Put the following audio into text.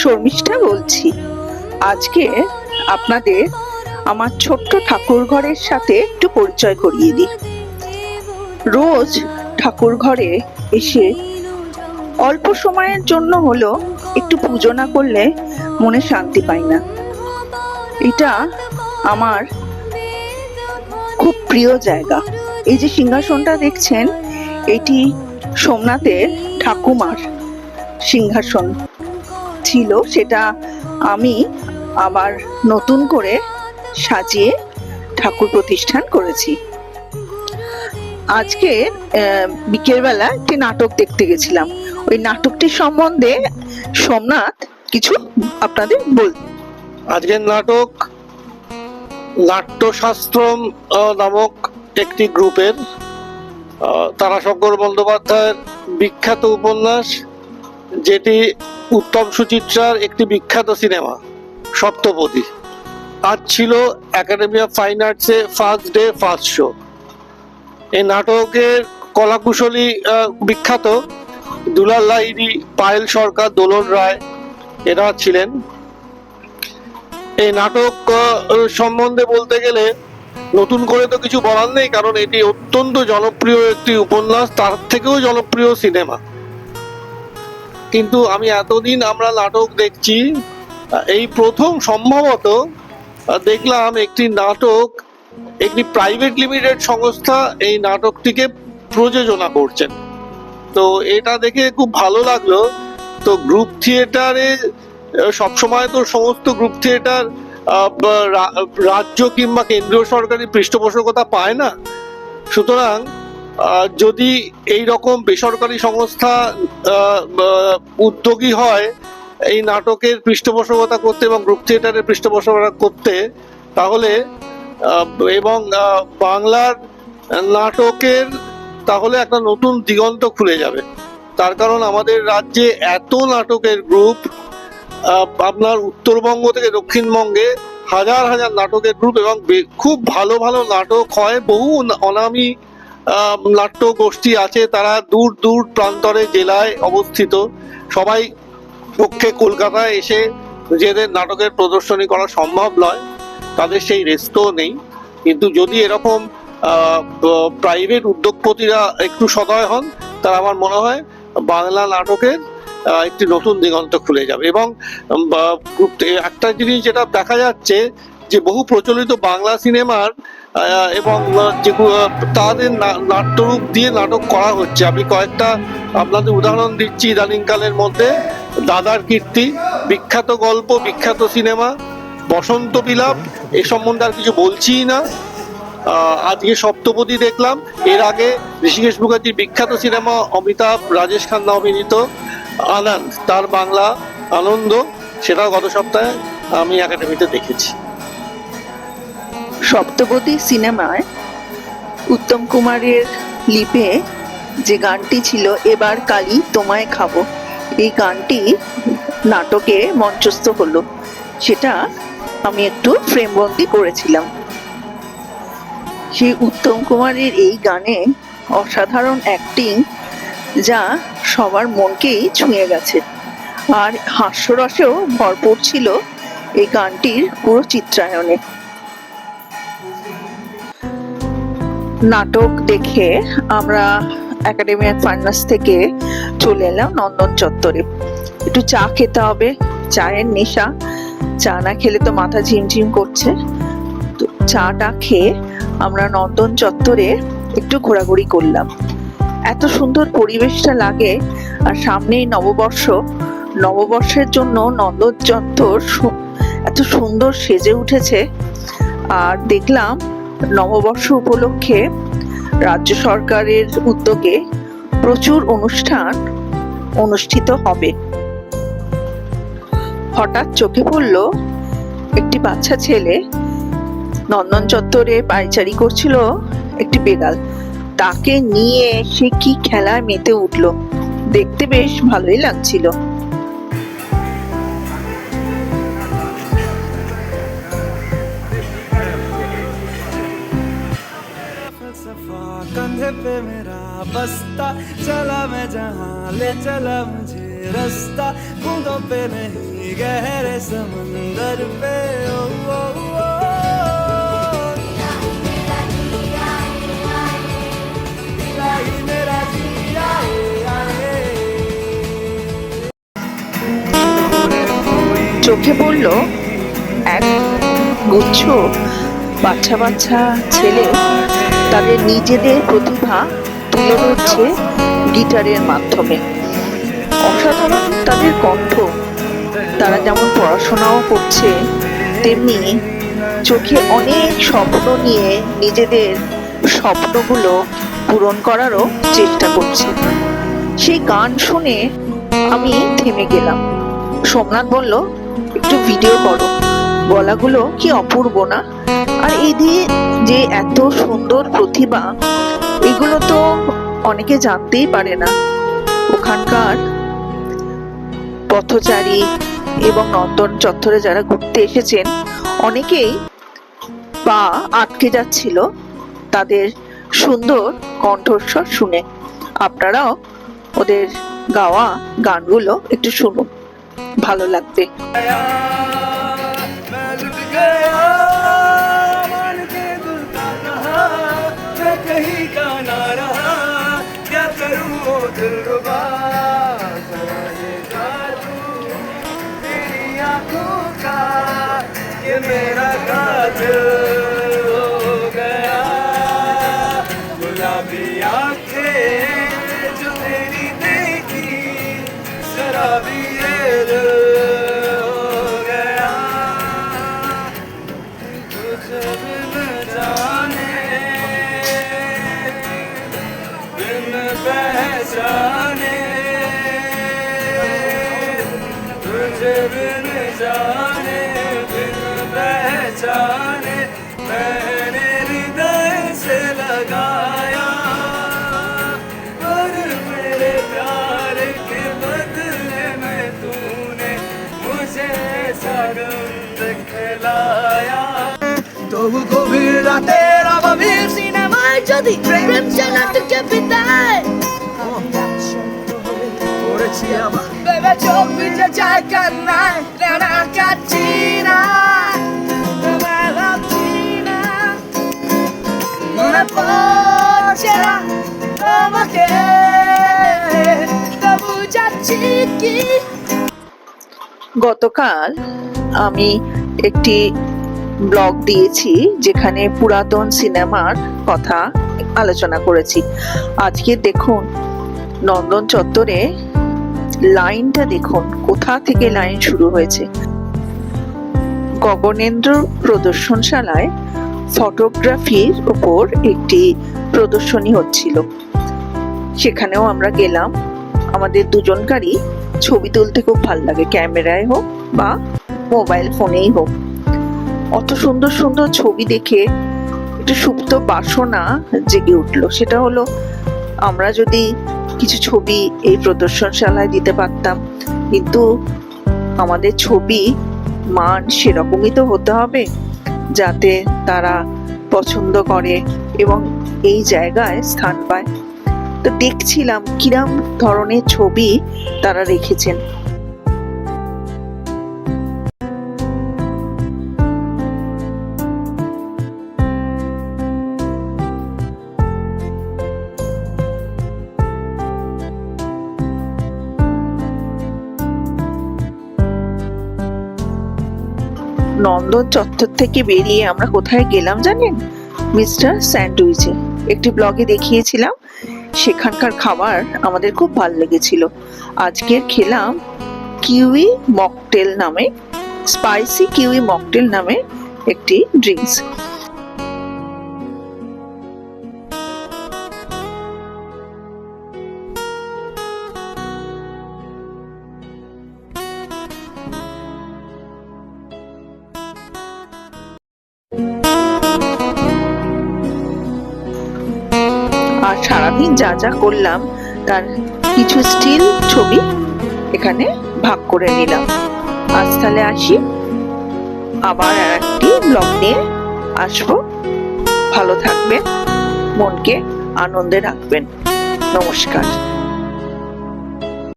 শর্মিষ্ঠা বলছি। আজকে আপনাদের আমার ছোট্ট ঠাকুর ঘরের সাথে একটু পরিচয় করিয়ে দিই। রোজ ঠাকুর ঘরে এসে অল্প সময়ের জন্য হলো একটু পুজো না করলে মনে শান্তি পাই না। এটা আমার খুব প্রিয় জায়গা। এই যে সিংহাসনটা দেখছেন, এটি সোমনাথের ঠাকুমার সিংহাসন ছিল, সেটা আমি আবার নতুন করে সাজিয়ে ঠাকুর প্রতিষ্ঠান করেছি। আজকে বিকেলবেলা একটি নাটক দেখতে গেছিলাম। ওই নাটকটির সম্বন্ধে সোমনাথ কিছু আপনাদের বল। আজকের নাটক নাট্যশাস্ত্রম নামক একটি গ্রুপের, তারাশঙ্কর বন্দ্যোপাধ্যায়ের বিখ্যাত উপন্যাস, যেটি উত্তম সুচিত্রার একটি বিখ্যাত সিনেমা সপ্তপদী। আজ ছিল একাডেমি অফ ফাইন আর্টসে ফার্স্ট ডে ফার্স্ট শো। এই নাটকের কলাকুশলী বিখ্যাত দুলাল লাহিড়ী, পায়েল সরকার, দোলন রায় এরা ছিলেন। এই নাটক সম্বন্ধে বলতে গেলে নতুন করে তো কিছু বলার নেই, কারণ এটি অত্যন্ত জনপ্রিয় একটি উপন্যাস, তার থেকেও জনপ্রিয় সিনেমা। কিন্তু আমি এতদিন আমরা নাটক দেখছি, এই প্রথম সম্ভবত দেখলাম একটি নাটক, একটি প্রাইভেট লিমিটেড সংস্থা এই নাটকটিকে প্রযোজনা করছেন। তো এটা দেখে খুব ভালো লাগলো। তো গ্রুপ থিয়েটারে সবসময় তো সমস্ত গ্রুপ থিয়েটার রাজ্য কিংবা কেন্দ্রীয় সরকারি পৃষ্ঠপোষকতা পায় না। সুতরাং যদি এই রকম বেসরকারি সংস্থা উদ্যোগী হয় এই নাটকের পৃষ্ঠপোষকতা করতে এবং গ্রুপ থিয়েটারের পৃষ্ঠপোষকতা করতে, তাহলে এবং বাংলার নাটকের তাহলে একটা নতুন দিগন্ত খুলে যাবে। তার কারণ আমাদের রাজ্যে এত নাটকের গ্রুপ, আপনার উত্তরবঙ্গ থেকে দক্ষিণবঙ্গে হাজার হাজার নাটকের গ্রুপ, এবং খুব ভালো ভালো নাটক হয়। বহু অনামী নাট্য গোষ্ঠী আছে, তারা দূর দূর প্রান্তরে জেলায় অবস্থিত। সবাই পক্ষে কলকাতায় এসে নিজেদের নাটকের প্রদর্শনী করা সম্ভব নয়, তাদের সেই রেস্তও নেই। কিন্তু যদি এরকম প্রাইভেট উদ্যোগপতিরা একটু সদয় হন, তার আমার মনে হয় বাংলা নাটকের একটি নতুন দিগন্ত খুলে যাবে। এবং একটা জিনিস যেটা দেখা যাচ্ছে, যে বহু প্রচলিত বাংলা সিনেমার এবং তাদের নাট্যরূপ দিয়ে নাটক করা হচ্ছে। আমি কয়েকটা আপনাদের উদাহরণ দিচ্ছি ইদানিংকালের মধ্যে। দাদার কীর্তি, বিখ্যাত গল্প, বিখ্যাত সিনেমা। বসন্ত বিলাপ, এ সম্বন্ধে আর কিছু বলছি না। আজকে সপ্তপদী দেখলাম। এর আগে ঋষিকেশ মুখার্জির বিখ্যাত সিনেমা, অমিতাভ রাজেশ খান্না অভিনীত আনন্দ, তার বাংলা আনন্দ, সেটাও গত সপ্তাহে আমি একাডেমিতে দেখেছি। সপ্তপদী সিনেমায় উত্তম কুমারের লিপে যে গানটি ছিল, এবার কালি তোমায় খাবো, এই গানটি নাটকে মঞ্চস্থ হলো, সেটা আমি একটু ফ্রেমবন্দি করেছিলাম। সেই উত্তম কুমারের এই গানে অসাধারণ অ্যাক্টিং, যা সবার মনকেই ছুঁয়ে গেছে। আর হাস্যরসেও ভরপুর ছিল এই গানটির পুরো চিত্রায়নে। নাটক দেখে আমরা একাডেমি অফ ফাইন আর্টস থেকে চলে এলাম নন্দন চত্বরে। একটু চা খেতে হবে, চায়ের নেশা, চা না খেলে তো মাথা ঝিমঝিম করছে। তো চাটা খেয়ে আমরা নন্দন চত্বরে একটু ঘোরাঘুরি করলাম। এত সুন্দর পরিবেশটা লাগে, আর সামনেই নববর্ষ। নববর্ষের জন্য নন্দন চত্বর এত সুন্দর সেজে উঠেছে। আর দেখলাম নববর্ষ উপলক্ষে রাজ্য সরকারের উদ্যোগে প্রচুর অনুষ্ঠান অনুষ্ঠিত হবে। হঠাৎ চোখে পড়ল একটি বাচ্চা ছেলে নন্দন চত্বরে পায়চারি করছিল একটি বেড়াল। তাকে নিয়ে সে কি খেলায় মেতে উঠলো, দেখতে বেশ ভালোই লাগছিল। कंधे पे मेरा बस्ता, चला मैं जहाँ ले चला मुझे रास्ता, बूंदों पे नहीं गहरे समंदर पे ओ, ओ, ओ, इलाही मेरा जी आए आए। চোখে পড়ল এক গুচ্ছ বাচ্চা বাচ্চা ছেলে তাদের নিজেদের প্রতিভা তুলে ধরছে গিটারের মাধ্যমে। অসাধারণ তাদের কণ্ঠ। তারা যেমন পড়াশোনাও করছে, তেমনি চোখে অনেক স্বপ্ন নিয়ে নিজেদের স্বপ্নগুলো পূরণ করারও চেষ্টা করছে। সেই গান শুনে আমি থেমে গেলাম। সোমনাথ বলল, একটু ভিডিও করো, গলাগুলো কি অপূর্ব না? আর এই দিয়ে যে এত সুন্দর প্রতিভা, এগুলো তো অনেকে জানতেই পারে না। ওখানকার পথচারী এবং নন্দন চত্বরে যারা ঘুরতে এসেছেন, অনেকেই পা আটকে যাচ্ছিল তাদের সুন্দর কণ্ঠস্বর শুনে। আপনারাও ওদের গাওয়া গানগুলো একটু শুনুন, ভালো লাগবে। मैं लुट गया मान के दिल का कहा, मैं कहीं का ना रहा, क्या करूं ओ दिलरुबा, जरा ये जादू तेरी आंखों का, ये मेरा कातिल हो गया। गुलाबी आंखें जो तेरी देखी, शराबी ये दिल हो गया। तुझे बिन जाने बिन पहचाने, तुझे बिन जाने बिन पहचाने, मैंने हृदय से लगाया, और मेरे प्यार के बदले में तूने मुझे सगम दिखलाया। তবু গভীর রাতে গভীর সিনেমায় যদি প্রেম চালাতে বিদায় করেছি আমার ভেবে চোখ ভিজে যায় কান্নায়, না কাচ্ছি না ভাবছি না, মনে পড়ছে না তোমাকে, তবু যাচ্ছি কি। গতকাল আমি একটি ব্লগ দিয়েছি যেখানে পুরাতন সিনেমার কথা আলোচনা করেছি। আজকে দেখুন নন্দন চত্বরে লাইনটা দেখুন, কোথা থেকে লাইন শুরু হয়েছে। গগনেন্দ্র প্রদর্শনশালায় ফটোগ্রাফির উপর একটি প্রদর্শনী হচ্ছিল, সেখানেও আমরা গেলাম। আমাদের দুজনকারই ছবি তুলতে খুব ভালো লাগে, ক্যামেরায় হোক বা মোবাইল ফোনেই হোক। অত সুন্দর সুন্দর ছবি দেখে একটু সুপ্ত বাসনা জেগে উঠলো। সেটা হলো, আমরা যদি কিছু ছবি এই প্রদর্শনশালায় দিতে পারতাম, কিন্তু আমাদের ছবি মান সেরকমই তো হতে হবে যাতে তারা পছন্দ করে এবং এই জায়গায় স্থান পায়। তো দেখছিলাম কিরম ধরনের ছবি তারা রেখেছেন। নন্দন চত্বর থেকে বেরিয়ে আমরা কোথায় গেলাম জানেন? মিস্টার স্যান্ডউইচে। একটি ব্লগে দেখিয়েছিলাম, সেখানকার খাবার আমাদের খুব ভালো লেগেছিল। আজকের খেলাম কিউই মকটেল নামে, স্পাইসি কিউই মকটেল নামে একটি ড্রিঙ্কস। আর সারাদিন যা যা করলাম তার কিছু স্টিল ছবি এখানে ভাগ করে নিলাম। আজ তাহলে আসি, আবার একটি ব্লগ নিয়ে আসবো। ভালো থাকবেন, মনকে আনন্দে রাখবেন। নমস্কার।